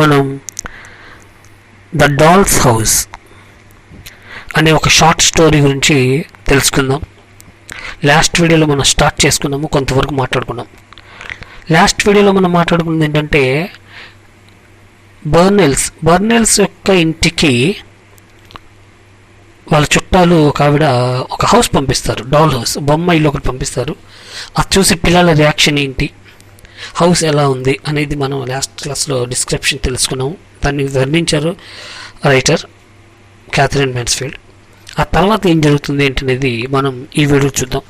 మనం the dolls house అనే ఒక షార్ట్ స్టోరీ గురించి తెలుసుకుందాం. లాస్ట్ వీడియోలో మనం స్టార్ట్ చేసుకున్నాము, కొంతవరకు మాట్లాడుకున్నాం. లాస్ట్ వీడియోలో మనం మాట్లాడుకున్నది ఏంటంటే బర్నెల్స్ యొక్క ఇంటికి వాళ్ళ చుట్టాలు ఒక ఆవిడ ఒక హౌస్ పంపిస్తారు, డాల్ హౌస్, బొమ్మ ఇల్లు ఒకటి పంపిస్తారు. అది చూసి పిల్లల రియాక్షన్ ఏంటి, హౌస్ ఎలా ఉంది అనేది మనం లాస్ట్ క్లాస్లో డిస్క్రిప్షన్ తెలుసుకున్నాము. దాన్ని వర్ణించారు రైటర్ క్యాథరిన్ మాన్స్ఫీల్డ్. ఆ తర్వాత ఏం జరుగుతుంది ఏంటనేది మనం ఈ వీడియో చూద్దాం.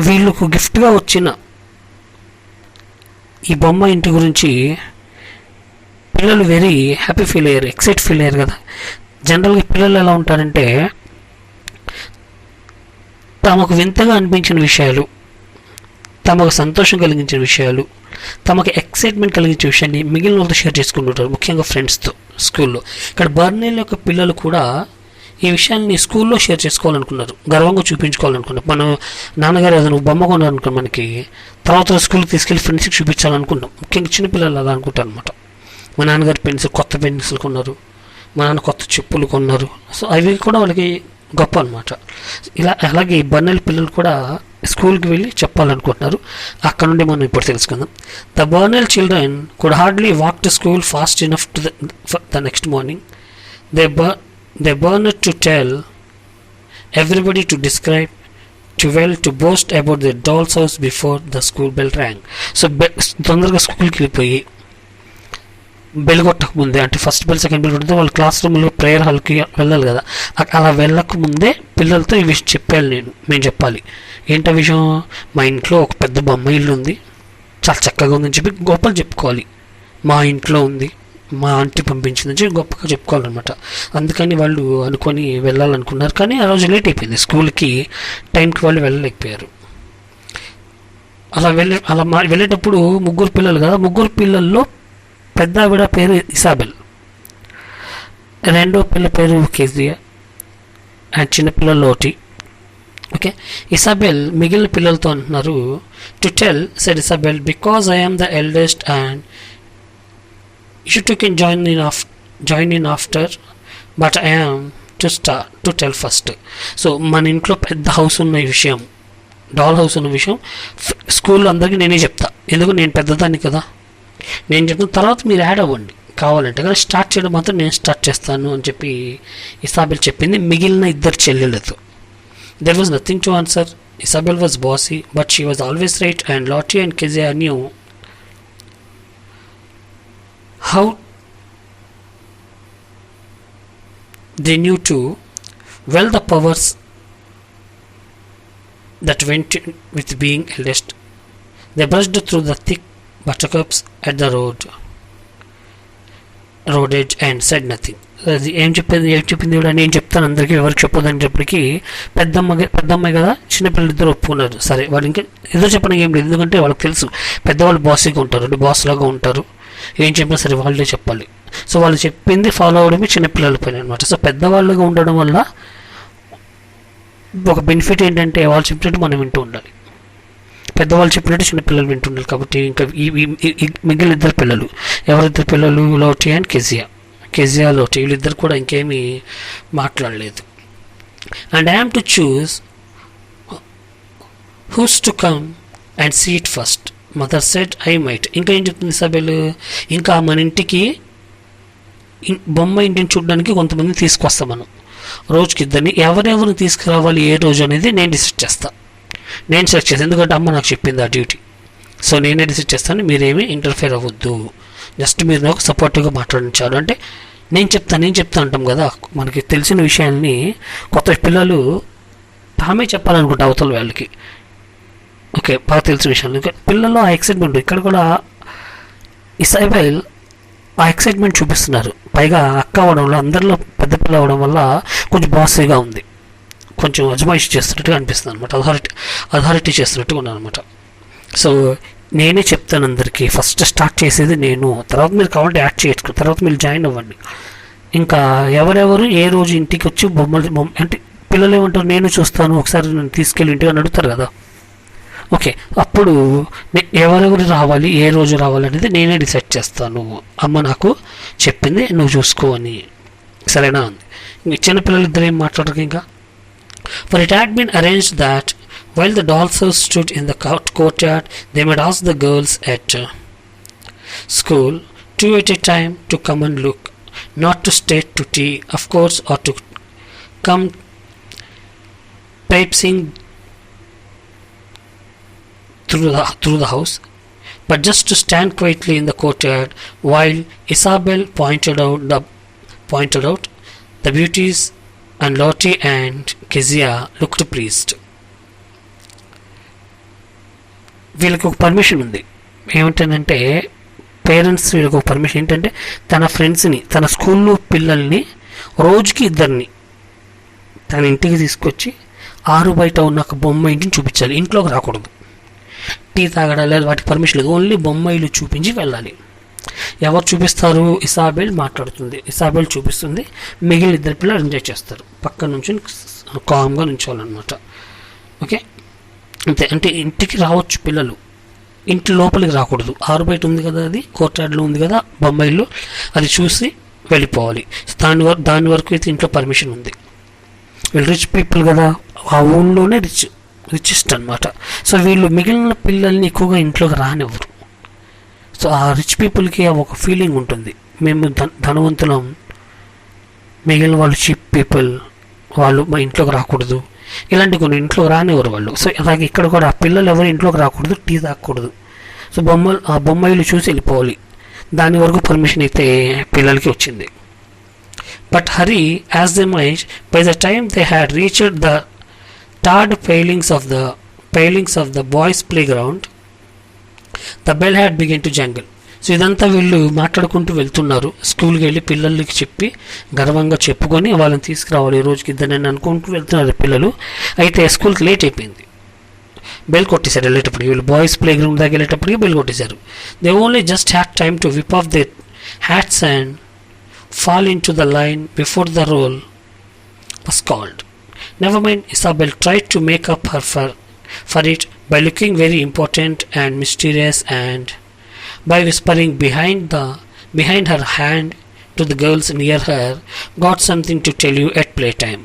వీళ్ళకు గిఫ్ట్గా వచ్చిన ఈ బొమ్మ ఇంటి గురించి పిల్లలు వెరీ హ్యాపీ ఫీల్ అయ్యారు, ఎక్సైట్ ఫీల్ అయ్యారు కదా. జనరల్గా పిల్లలు ఎలా ఉంటారంటే తమకు వింతగా అనిపించిన విషయాలు, తమకు సంతోషం కలిగించిన విషయాలు, తమకు ఎక్సైట్మెంట్ కలిగించే విషయాన్ని మిగిలిన వాళ్ళతో షేర్ చేసుకుంటుంటారు, ముఖ్యంగా ఫ్రెండ్స్తో స్కూల్లో. ఇక్కడ బర్నెల్ యొక్క పిల్లలు కూడా ఈ విషయాన్ని స్కూల్లో షేర్ చేసుకోవాలనుకున్నారు, గర్వంగా చూపించుకోవాలనుకున్నారు. మన నాన్నగారు ఏదైనా బొమ్మ కొన్నారనుకున్నాం, మనకి తర్వాత స్కూల్కి తీసుకెళ్ళి ఫ్రెండ్స్కి చూపించాలనుకుంటాం. ముఖ్యంగా చిన్నపిల్లలు అలా అనుకుంటారు అనమాట. మా నాన్నగారు కొత్త పెన్సిల్ కొన్నారు, మా నాన్న కొత్త చెప్పులు కొన్నారు. సో అవి కూడా వాళ్ళకి గొప్ప అనమాట. అలాగే ఈ బర్నెల్ పిల్లలు కూడా స్కూల్కి వెళ్ళి చెప్పాలనుకుంటున్నారు. అక్కడ నుండి మనం ఇప్పుడు తెలుసుకుందాం. The Burnell children could hardly walk to school fast enough to the next morning. They burned to tell everybody, to describe, to boast about their doll's house before the school bell rang. So తొందరగా స్కూల్కి వెళ్ళిపోయి bell కొట్టక ముందే, అంటే first bell second bell కొడితే వాళ్ళ class రూమ్లో prayer హాల్కి వెళ్ళాలి కదా, అలా వెళ్ళక ముందే పిల్లలతో ఈ విషయం చెప్పాలి. మేము చెప్పాలి. ఏంటో విషయం, మా ఇంట్లో ఒక పెద్ద బొమ్మ ఇల్లు ఉంది, చాలా చక్కగా ఉందని చెప్పి గొప్పలు చెప్పుకోవాలి. మా ఇంట్లో ఉంది, మా ఆంటీ పంపించిందని చెప్పి గొప్పగా చెప్పుకోవాలన్నమాట. అందుకని వాళ్ళు అనుకొని వెళ్ళాలనుకున్నారు, కానీ ఆ రోజు లేట్ అయిపోయింది. స్కూల్కి టైంకి వాళ్ళు వెళ్ళలేకపోయారు. అలా వెళ్ళేటప్పుడు ముగ్గురు పిల్లలు కదా, ముగ్గురు పిల్లల్లో పెద్ద ఆవిడ పేరు ఇసాబెల్, రెండో పిల్ల పేరు కేజియా, అండ్ చిన్నపిల్ల లోటి. ఓకే, ఇసాబెల్ మిగిలిన పిల్లలతో అంటున్నారు, to tell said Isabel, because I am the eldest and you two can join in after, but I am to tell first. So మన ఇంట్లో పెద్ద హౌస్ ఉన్న విషయం, డాల్ హౌస్ ఉన్న విషయం స్కూల్లో అందరికీ నేనే చెప్తా, ఎందుకు నేను పెద్దదాన్ని కదా, నేను చెప్తాను, తర్వాత మీరు యాడ్ అవ్వండి కావాలంటే, కానీ స్టార్ట్ చేయడం మాత్రం నేను స్టార్ట్ చేస్తాను అని చెప్పి ఇసాబెల్ చెప్పింది మిగిలిన ఇద్దరు చెల్లెలతో. There was nothing to answer. Isabel was bossy, but she was always right, and Lottie and Kezia knew how they knew too well the powers that went with being eldest. They brushed through the thick buttercups at the road edge and said nothing. అది ఏం చెప్పింది కూడా నేను చెప్తాను అందరికీ, ఎవరికి చెప్పొద్దనేటప్పటికీ పెద్దమ్మాయి కదా, చిన్నపిల్లలు ఇద్దరు ఒప్పుకున్నారు. సరే, వాళ్ళు ఇంకా ఎదురు చెప్పడానికి ఏం లేదు, ఎందుకంటే వాళ్ళకి తెలుసు పెద్దవాళ్ళు బాసీగా ఉంటారు, అంటే బాస్ లాగా ఉంటారు, ఏం చెప్పినా సరే వాళ్ళే చెప్పాలి. సో వాళ్ళు చెప్పింది ఫాలో అవడమే చిన్నపిల్లల పని అనమాట. సో పెద్దవాళ్ళుగా ఉండడం వల్ల ఒక బెనిఫిట్ ఏంటంటే వాళ్ళు చెప్పినట్టు మనం వింటూ ఉండాలి, పెద్దవాళ్ళు చెప్పినట్టు చిన్నపిల్లలు వింటూ ఉండాలి. కాబట్టి ఇంకా మిగిలిన ఇద్దరు పిల్లలు, ఎవరిద్దరు పిల్లలు, లోటి అండ్ కెజియా లోటి, వీళ్ళిద్దరు కూడా ఇంకేమీ మాట్లాడలేదు. And I am to choose who's to come and see it first, mother said I might. ఇంకా ఏం చెప్తుంది ఇసాబెల్, ఇంకా మన ఇంటికి బొమ్మ ఇంటిని చూడడానికి కొంతమందిని తీసుకొస్తాం మనం, రోజుకి ఇద్దరిని. ఎవరెవరిని తీసుకురావాలి ఏ రోజు అనేది నేను డిసైడ్ చేస్తాను, ఎందుకంటే అమ్మ నాకు చెప్పింది ఆ డ్యూటీ. సో నేనే డిసైడ్ చేస్తాను, మీరేమీ ఇంటర్ఫేర్ అవ్వద్దు, జస్ట్ మీరు నాకు సపోర్టివ్గా మాట్లాడించారు. అంటే నేను చెప్తా అంటాం కదా, మనకి తెలిసిన విషయాన్ని కొత్త పిల్లలు తామే చెప్పాలనుకుంటా అవతల వాళ్ళకి. ఓకే, బాగా తెలిసిన విషయాలు పిల్లల్లో ఆ ఎక్సైట్మెంట్, ఇక్కడ కూడా ఇసాబెల్ ఆ ఎక్సైట్మెంట్ చూపిస్తున్నారు. పైగా అక్క అవడం వల్ల, అందరిలో పెద్ద పిల్ల అవడం వల్ల కొంచెం బాసీగా ఉంది, కొంచెం అజమాయిషి చేస్తున్నట్టుగా అనిపిస్తుంది అనమాట, అథారిటీ చేస్తున్నట్టుగా ఉన్నాను అనమాట. సో నేనే చెప్తాను అందరికీ, ఫస్ట్ స్టార్ట్ చేసేది నేను, తర్వాత మీరు కావాలంటే యాడ్ చేయొచ్చు, తర్వాత మీరు జాయిన్ అవ్వండి. ఇంకా ఎవరెవరు ఏ రోజు ఇంటికి వచ్చి బొమ్మలు అంటే పిల్లలు ఏమంటారు, నేను చూస్తాను, ఒకసారి నన్ను తీసుకెళ్ళి ఇంటికి అని అడుగుతారు కదా, ఓకే, అప్పుడు ఎవరెవరు రావాలి, ఏ రోజు రావాలి అనేది నేనే డిసైడ్ చేస్తాను, అమ్మ నాకు చెప్పింది, నువ్వు చూసుకో అని. సరేనా అంది. చిన్నపిల్లలు ఇద్దరు ఏం మాట్లాడరు ఇంకా. For it had been arranged that while the dolls stood in the courtyard, they might ask the girls at school, two at a time, to come and look, not to stay to tea, of course, or to come pipesing through the house, but just to stand quietly in the courtyard while Isabel pointed out the beauties, and Lottie and Kezia looked pleased. వీళ్ళకి ఒక permission ఉంది. ఏమిటంటే parents వీళ్ళకి ఒక permission ఏంటంటే తన ఫ్రెండ్స్ని, తన స్కూల్లో పిల్లల్ని రోజుకి ఇద్దరిని తన ఇంటికి తీసుకొచ్చి ఆరు బయట ఉన్న ఒక బొమ్మ ఇంటిని చూపించాలి, ఇంట్లోకి రాకూడదు. టీ తాగడం లేదు, వాటికి పర్మిషన్ లేదు, ఓన్లీ బొమ్మాయిలు చూపించి వెళ్ళాలి. ఎవరు చూపిస్తారు? ఇసాబెల్ మాట్లాడుతుంది, ఇసాబెల్ చూపిస్తుంది, మిగిలిన ఇద్దరు పిల్లలు ఎంజాయ్ చేస్తారు. పక్క నుంచి కామ్గా నుంచోవాలన్నమాట. ఓకే, అంతే. అంటే ఇంటికి రావచ్చు పిల్లలు, ఇంటి లోపలికి రాకూడదు. ఆరు బయట ఉంది కదా, అది కోర్టాడ్లో ఉంది కదా బొమ్మాయిలు, అది చూసి వెళ్ళిపోవాలి. దాని వరకు అయితే ఇంట్లో పర్మిషన్ ఉంది. వీళ్ళు రిచ్ పీపుల్ కదా, ఆ ఊళ్ళోనే రిచెస్ట్ అనమాట. సో వీళ్ళు మిగిలిన పిల్లల్ని ఎక్కువగా ఇంట్లోకి రానివ్వరు. సో ఆ రిచ్ పీపుల్కి ఒక ఫీలింగ్ ఉంటుంది, మేము ధనవంతులం, మిగిలిన వాళ్ళు చీప్ పీపుల్, వాళ్ళు మా ఇంట్లోకి రాకూడదు, ఇలాంటి కొన్ని ఇంట్లోకి రానివ్వరు వాళ్ళు. సో అలాగే ఇక్కడ కూడా ఆ పిల్లలు ఎవరు ఇంట్లోకి రాకూడదు, టీ తాగకూడదు. సో ఆ బొమ్మాయిలు చూసి వెళ్ళిపోవాలి. దాని వరకు పర్మిషన్ అయితే పిల్లలకి వచ్చింది. But hurry as they might, by the time they had reached the tarred palings of the boys' playground, the bell had begun to jangle. So ఇదంతా వీళ్ళు మాట్లాడుకుంటూ వెళ్తున్నారు. స్కూల్కి వెళ్ళి పిల్లలకి చెప్పి గర్వంగా చెప్పుకొని వాళ్ళని తీసుకురావాలి, ఈ రోజుకి ఇద్దరు అనుకుంటూ వెళ్తున్నారు పిల్లలు. అయితే స్కూల్కి లేట్ అయిపోయింది, బెల్ కొట్టేశారు వెళ్ళేటప్పటికి. వీళ్ళు బాయ్స్ ప్లే గ్రౌండ్ దాకా వెళ్ళేటప్పటికి బెల్ కొట్టేశారు. They only just had time to whip of their hats and fall into the line before the roll was called. Never mind, Isabel tried to make up for it by looking very important and mysterious, and by whispering behind her hand to the girls near her, got something to tell you at playtime.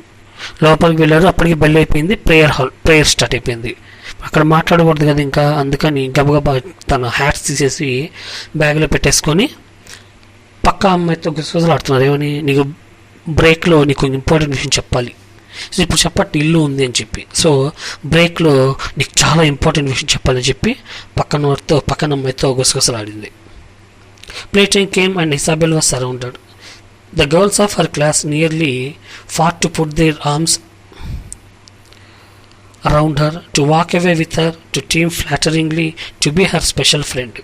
లోపలికి వెళ్ళారు, అప్పటికి bell అయిపోయింది, prayer start అయిపోయింది. అక్కడ మాట్లాడకూడదు కదా ఇంకా, అందుకని గబగబా తన హ్యాట్స్ తీసేసి బ్యాగ్లో పెట్టేసుకొని పక్క అమ్మాయితో గుసగుసలాడుతున్నారు. ఏమని, నీకు బ్రేక్లో నీకు ఇంపార్టెంట్ విషయం చెప్పాలి, సో ఇప్పుడు చెప్పట్టు ఇల్లు ఉంది అని చెప్పి. సో బ్రేక్లో నీకు చాలా ఇంపార్టెంట్ విషయం చెప్పాలని చెప్పి పక్కన అమ్మాయితో గుసగుసలాడింది. Play time came and Isabel was surrounded. The girls of her class nearly fought to put their arms around her, to walk away with her, to beam flatteringly to be her special friend.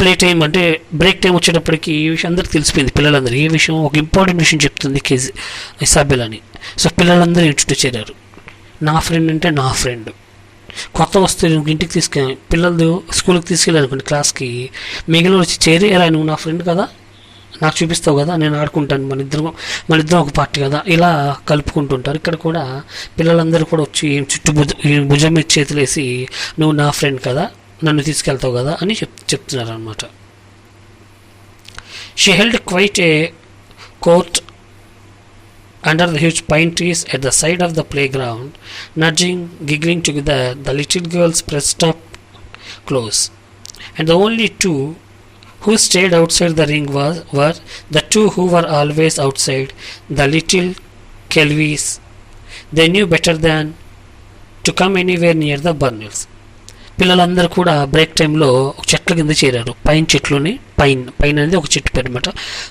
Play time అంటే break time వచ్చేటప్పటికి ఈ విషయం అందరికి తెలిసిపోయింది. పిల్లలందరూ ఏ విషయం, ఒక important విషయం చెప్తుంది ఇసాబెల్ అని. సో పిల్లలందరూ ఇంటి చేరారు. నా ఫ్రెండ్ అంటే నా ఫ్రెండ్, కొత్త వస్తువు ఇంటికి పిల్లలు స్కూల్కి తీసుకెళ్ళారనుకోండి క్లాస్కి, మిగిలిన వచ్చి చేరి, ఎలా నువ్వు నా ఫ్రెండ్ కదా, నాకు చూపిస్తావు కదా, నేను ఆడుకుంటాను, మన ఇద్దరం ఒక పార్టీ కదా, ఇలా కలుపుకుంటుంటారు. ఇక్కడ కూడా పిల్లలందరూ కూడా వచ్చి చుట్టూ భుజం మీద చేతులేసి నువ్వు నా ఫ్రెండ్ కదా, నన్ను తీసుకెళ్తావు కదా అని చెప్తున్నారు అనమాట. She held quite a court under the huge pine trees at the side of the playground, nudging, giggling together. The little girls pressed up close, and the only two who stayed outside the ring were the two who were always outside, the little Kelvies. They knew better than to come anywhere near the Burnells. పిల్లలందరూ కూడా break టైంలో ఒక చెట్ల కింద చేరారు. పైన చెట్లుని, పైన అనేది ఒక చెట్టు పేరు అనమాట,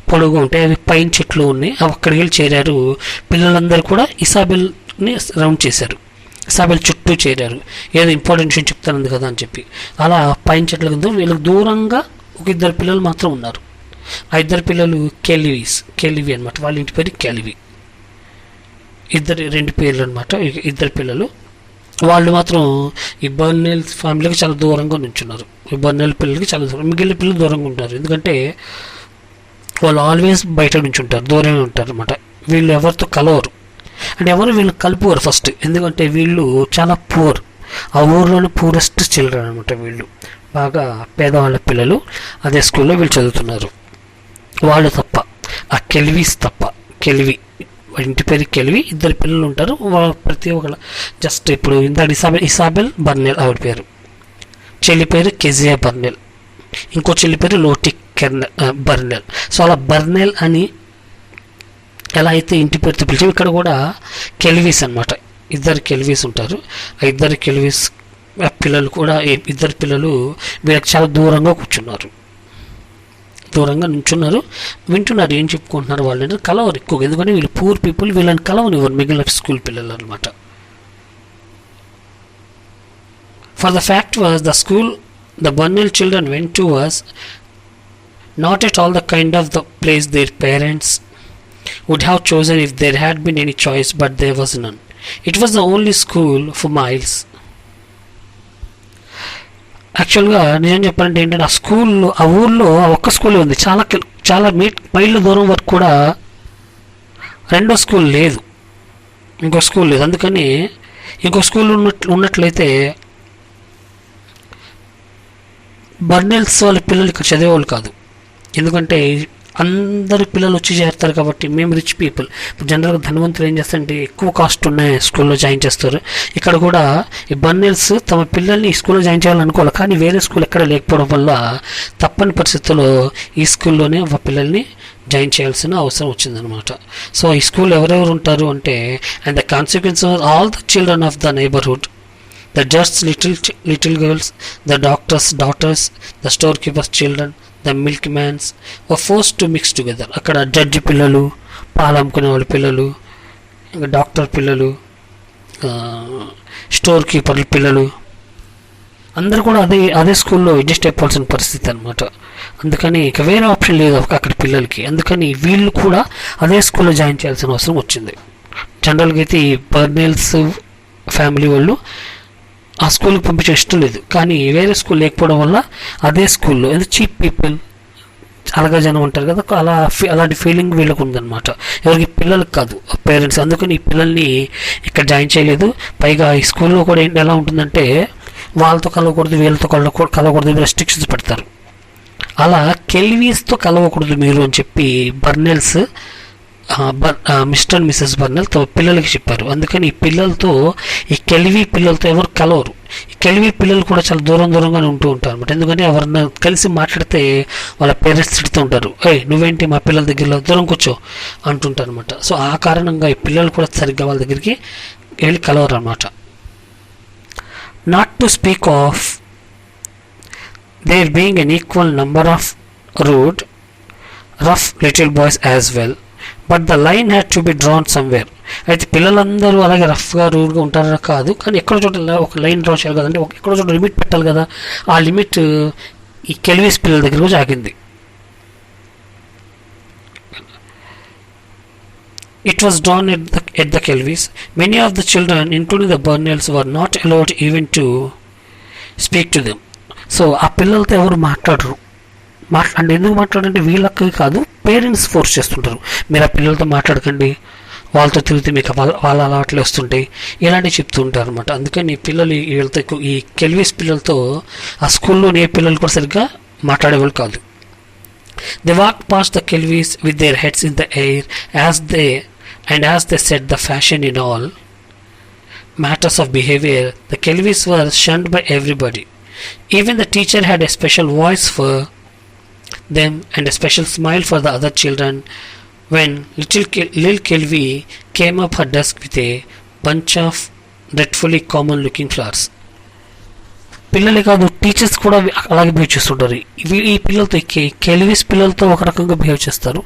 పొడవుగా ఉంటాయి అవి, పైన చెట్లు ఉన్నాయి, అవి అక్కడికి వెళ్ళి చేరారు. పిల్లలందరూ కూడా ఇసాబెల్ని రౌండ్ చేశారు, ఇసాబెల్ చుట్టూ చేరారు, ఏదో ఇంపార్టెంట్ విషయం చెప్తానంది కదా అని చెప్పి. అలా పైన చెట్ల కింద వీళ్ళకి దూరంగా ఒక ఇద్దరు పిల్లలు మాత్రం ఉన్నారు. ఆ ఇద్దరు పిల్లలు కెలివి అనమాట, వాళ్ళ ఇంటి పేరు కెలివి. రెండు పేర్లు అనమాట, ఇద్దరు పిల్లలు. వాళ్ళు మాత్రం ఈ బర్నెల్ ఫ్యామిలీకి చాలా దూరంగా నుంచున్నారు. ఈ బర్నెల్ పిల్లలకి చాలా దూరం, మిగిలిన పిల్లలు దూరంగా ఉంటారు, ఎందుకంటే వాళ్ళు ఆల్వేస్ బయట నుంచి ఉంటారు, దూరంగా ఉంటారు అనమాట. వీళ్ళు ఎవరితో కలవరు, అంటే ఎవరు వీళ్ళు కలుపుకోరు ఫస్ట్, ఎందుకంటే వీళ్ళు చాలా పూర్, ఆ ఊర్లోని పూరెస్ట్ చిల్డ్రన్ అనమాట వీళ్ళు, బాగా పేదవాళ్ళ పిల్లలు అదే స్కూల్లో వీళ్ళు చదువుతున్నారు. వాళ్ళు తప్ప, ఆ కెల్వీస్ తప్ప, కెల్వి ఇంటి పేరు కెల్వి, ఇద్దరు పిల్లలు ఉంటారు. ప్రతి ఒక్కళ్ళ జస్ట్ ఇప్పుడు ఇందాక ఇసాబెల్ బర్నెల్ ఆవిడ పేరు, చెల్లి పేరు కెజియా బర్నెల్, ఇంకో చెల్లి పేరు లోటి బర్నెల్. సో అలా బర్నెల్ అని ఎలా అయితే ఇంటి పేరుతో పిలిచి, ఇక్కడ కూడా కెల్వీస్ అనమాట, ఇద్దరు కెల్వీస్ ఉంటారు. ఆ ఇద్దరు కెల్వీస్ పిల్లలు కూడా, ఇద్దరు పిల్లలు వీళ్ళకి చాలా దూరంగా కూర్చున్నారు, దూరంగా నుంచున్నారు, వింటున్నారు ఏం చెప్పుకుంటున్నారు వాళ్ళు. కలవరు ఎక్కువగా, ఎందుకంటే వీళ్ళు పూర్ పీపుల్, వీళ్ళని కలవనివ్వరు మిగిలిన స్కూల్ పిల్లలు అనమాట. For the fact was the school the Burnell children went to was not at all the kind of the place their parents would have chosen if there had been any choice, but there was none. It was the only school for miles. యాక్చువల్గా నిజం చెప్పాలంటే ఏంటంటే, ఆ స్కూల్లో, ఆ ఊళ్ళో ఒక్క స్కూలే ఉంది, చాలా మైళ్ళ దూరం వరకు కూడా రెండో స్కూల్ లేదు, ఇంకో స్కూల్ లేదు. అందుకని ఇంకో స్కూల్ ఉన్నట్లయితే బర్నెల్స్ వాళ్ళ పిల్లలు ఇక్కడ చదివేవాళ్ళు కాదు, ఎందుకంటే అందరు పిల్లలు వచ్చి చేరుతారు కాబట్టి. మేము రిచ్ పీపుల్, జనరల్గా ధనవంతులు ఏం చేస్తారంటే ఎక్కువ కాస్ట్ ఉన్న స్కూల్లో జాయిన్ చేస్తారు. ఇక్కడ కూడా ఈ బర్నెల్స్ తమ పిల్లల్ని ఈ స్కూల్లో జాయిన్ చేయాలనుకోవాలి, కానీ వేరే స్కూల్ ఎక్కడ లేకపోవడం వల్ల తప్పని పరిస్థితుల్లో ఈ స్కూల్లోనే ఆ పిల్లల్ని జాయిన్ చేయాల్సిన అవసరం వచ్చిందనమాట. సో ఈ స్కూల్ ఎవరెవరు ఉంటారు అంటే, and the consequence of all the children of the neighbourhood, the just little girls, the doctor's daughters, the storekeeper's children, the milkman's were forced to mix together. అక్కడ జడ్జి పిల్లలు, పాలు అమ్ముకునే వాళ్ళ పిల్లలు, ఇంకా డాక్టర్ పిల్లలు, స్టోర్ కీపర్ల పిల్లలు అందరూ కూడా అదే స్కూల్లో అడ్జస్ట్ అయిపోవాల్సిన పరిస్థితి అనమాట. అందుకని ఇక వేరే ఆప్షన్ లేదు అక్కడ పిల్లలకి, అందుకని వీళ్ళు కూడా అదే స్కూల్లో జాయిన్ చేయాల్సిన అవసరం వచ్చింది. జనరల్గా అయితే ఈ బర్నెల్స్ ఫ్యామిలీ వాళ్ళు ఆ స్కూల్కి పంపించే ఇష్టం లేదు, కానీ వేరే స్కూల్ లేకపోవడం వల్ల అదే స్కూల్లో, ఎందుకు చీప్ పీపుల్ అలాగా జనం ఉంటారు కదా, అలాంటి ఫీలింగ్ వీళ్ళకు ఉందన్నమాట, ఎవరికి పిల్లలకు కాదు, పేరెంట్స్. అందుకని ఈ పిల్లల్ని ఇక్కడ జాయిన్ చేయలేదు. పైగా ఈ స్కూల్లో కూడా ఎలా ఉంటుందంటే, వాళ్ళతో కలవకూడదు, వీళ్ళతో కలవకూడదు, రెస్ట్రిక్షన్స్ పెడతారు. అలా కెల్వీస్తో కలవకూడదు మీరు అని చెప్పి బర్నెల్స్, మిస్టర్ అండ్ మిసెస్ బర్నెల్ తమ పిల్లలకి చెప్పారు. అందుకని ఈ పిల్లలతో, ఈ కెల్వీ పిల్లలతో ఎవరు కలవరు. ఈ కెల్వీ పిల్లలు కూడా చాలా దూరంగానే ఉంటూ ఉంటారు అనమాట, ఎందుకంటే ఎవరన్నా కలిసి మాట్లాడితే వాళ్ళ పేరెంట్స్ తిడుతూ ఉంటారు, నువ్వేంటి మా పిల్లల దగ్గరలో దూరం కూర్చో అంటుంటారు అనమాట. సో ఆ కారణంగా ఈ పిల్లలు కూడా సరిగ్గా వాళ్ళ దగ్గరికి వెళ్ళి కలవరు అనమాట. Not to speak of there being an equal number of rude rough little boys as well, but the line had to be drawn somewhere. అయితే పిల్లలందరూ అలాగే రఫ్గా రూడ్గా ఉంటారని కాదు, కానీ ఎక్కడో చోట ఒక లైన్ డ్రా చేయాలి కదంటే, ఎక్కడో చోట లిమిట్ పెట్టాలి కదా. ఆ లిమిట్ ఈ కెల్వీస్ పిల్లల దగ్గర ఆగింది. It was drawn at the Kelvies. Many of the children, including the Burnells, were not allowed even to speak to them. So ఆ పిల్లలతో ఎవరు మాట్లాడరు. అంటే ఎందుకు మాట్లాడంటే వీళ్ళకి కాదు, పేరెంట్స్ ఫోర్స్ చేస్తుంటారు, మీరు ఆ పిల్లలతో మాట్లాడకండి, వాళ్ళతో తిరిగితే మీకు వాళ్ళ అలవాట్లు వస్తుంటాయి, ఇలాంటివి చెప్తూ ఉంటారు అనమాట. అందుకని పిల్లలు వీళ్ళతో ఈ కెల్వీస్ పిల్లలతో ఆ స్కూల్లోని ఏ పిల్లలు కూడా సరిగ్గా మాట్లాడేవాళ్ళు కాదు. They walked past the Kelvies with their heads in the air as they set the fashion in all matters of behavior. The Kelvies were shunned by everybody. Even the teacher had a special voice for them and a special smile for the other children when little Kelvi came up her desk with a bunch of dreadfully common looking flowers. పిల్లలే కాదు, teachers కూడా అలాగే behave చేస్తుంటారు. ఈ పిల్లలతో కెల్వీస్ పిల్లలతో ఒక రకంగా బిహేవ్ చేస్తారు,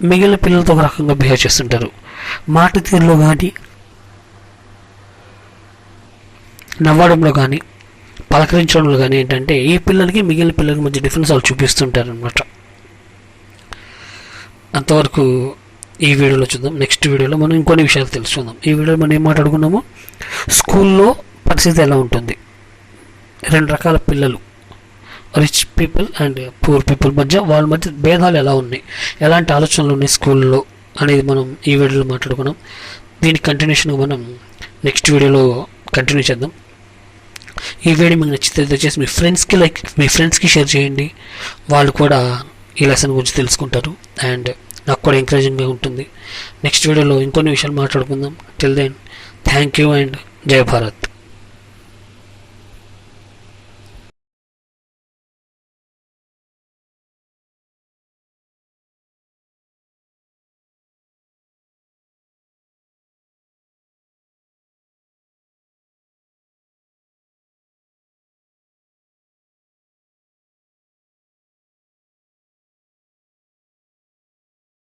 మిగిలిన పిల్లలతో ఒక రకంగా బిహేవ్ చేస్తుంటారు. మాట తీరులో కానీ, నవ్వడంలో కానీ, పలకరించడంలో కానీ ఏంటంటే ఈ పిల్లలకి మిగిలిన పిల్లలకి మధ్య డిఫరెన్స్ వాళ్ళు చూపిస్తుంటారు అనమాట. అంతవరకు ఈ వీడియోలో చూద్దాం. నెక్స్ట్ వీడియోలో మనం ఇంకొన్ని విషయాలు తెలుసుకుందాం. ఈ వీడియోలో మనం ఏం మాట్లాడుకున్నాము, స్కూల్లో పరిస్థితి ఎలా ఉంటుంది, రెండు రకాల పిల్లలు, rich people and poor people మధ్య, వాళ్ళ మధ్య భేదాలు ఎలా ఉన్నాయి, ఎలాంటి ఆలోచనలు ఉన్నాయి స్కూల్లో అనేది మనం ఈ వీడియోలో మాట్లాడుకున్నాం. దీని కంటిన్యూషన్గా మనం నెక్స్ట్ వీడియోలో కంటిన్యూ చేద్దాం. ఈ వీడియో మీకు నచ్చితే దయచేసి మీ ఫ్రెండ్స్కి షేర్ చేయండి. వాళ్ళు కూడా ఈ లెసన్ గురించి తెలుసుకుంటారు అండ్ నాకు కూడా ఎంకరేజింగ్గా ఉంటుంది. నెక్స్ట్ వీడియోలో ఇంకొన్ని విషయాలు మాట్లాడుకుందాం. Till then thank you and జై భారత్.